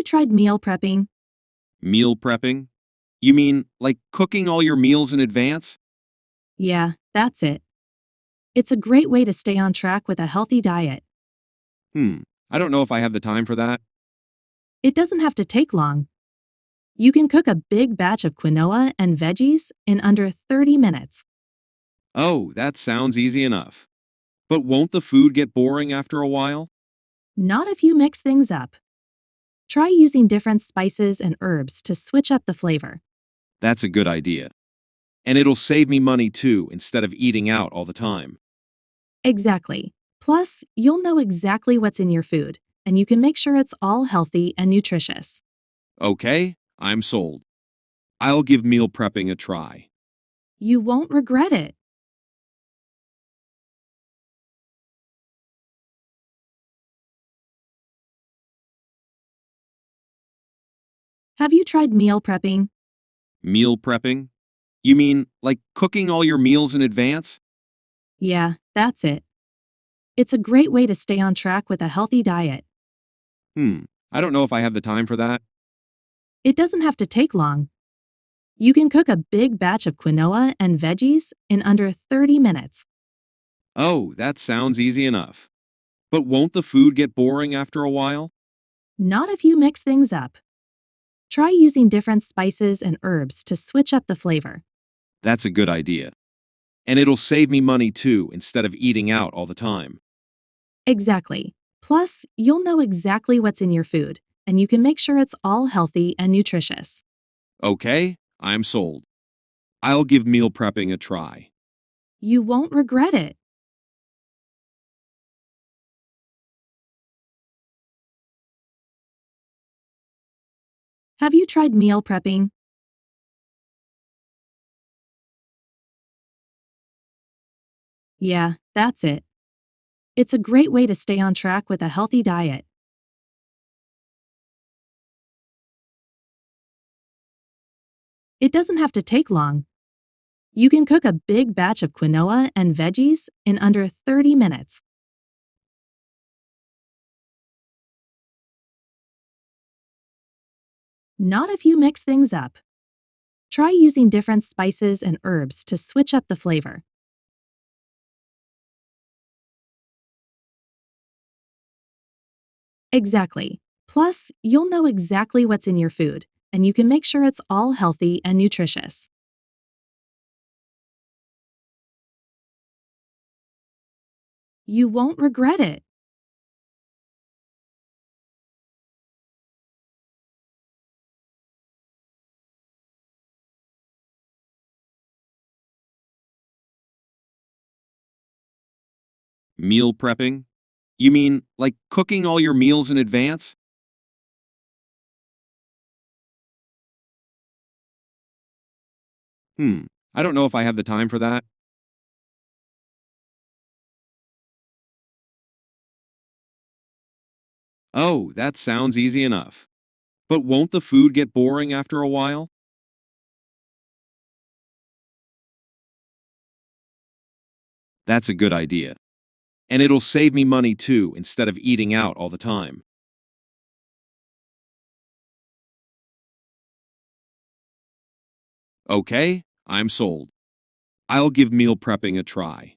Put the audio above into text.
tried meal prepping? Meal prepping? You mean like cooking all your meals in advance? Yeah, that's it. It's a great way to stay on track with a healthy diet. Hmm, I don't know if I have the time for that. It doesn't have to take long. You can cook a big batch of quinoa and veggies in under 30 minutes. Oh, that sounds easy enough. But won't the food get boring after a while? Not if you mix things up. Try using different spices and herbs to switch up the flavor. That's a good idea. And it'll save me money too instead of eating out all the time. Exactly. Plus, you'll know exactly what's in your food, and you can make sure it's all healthy and nutritious. Okay, I'm sold. I'll give meal prepping a try. You won't regret it. Have you tried meal prepping? Meal prepping? You mean like cooking all your meals in advance? Yeah, that's it. It's a great way to stay on track with a healthy diet. Hmm, I don't know if I have the time for that. It doesn't have to take long. You can cook a big batch of quinoa and veggies in under 30 minutes. Oh, that sounds easy enough. But won't the food get boring after a while? Not if you mix things up. Try using different spices and herbs to switch up the flavor. That's a good idea. And it'll save me money too instead of eating out all the time. Exactly. Plus, you'll know exactly what's in your food, and you can make sure it's all healthy and nutritious. Okay, I'm sold. I'll give meal prepping a try. You won't regret it. Have you tried meal prepping? Yeah, that's it. It's a great way to stay on track with a healthy diet. It doesn't have to take long. You can cook a big batch of quinoa and veggies in under 30 minutes. Not if you mix things up. Try using different spices and herbs to switch up the flavor. Exactly. Plus, you'll know exactly what's in your food, and you can make sure it's all healthy and nutritious. You won't regret it. Meal prepping? You mean like cooking all your meals in advance? Hmm, I don't know if I have the time for that. Oh, that sounds easy enough. But won't the food get boring after a while? That's a good idea. And it'll save me money too instead of eating out all the time. Okay, I'm sold. I'll give meal prepping a try.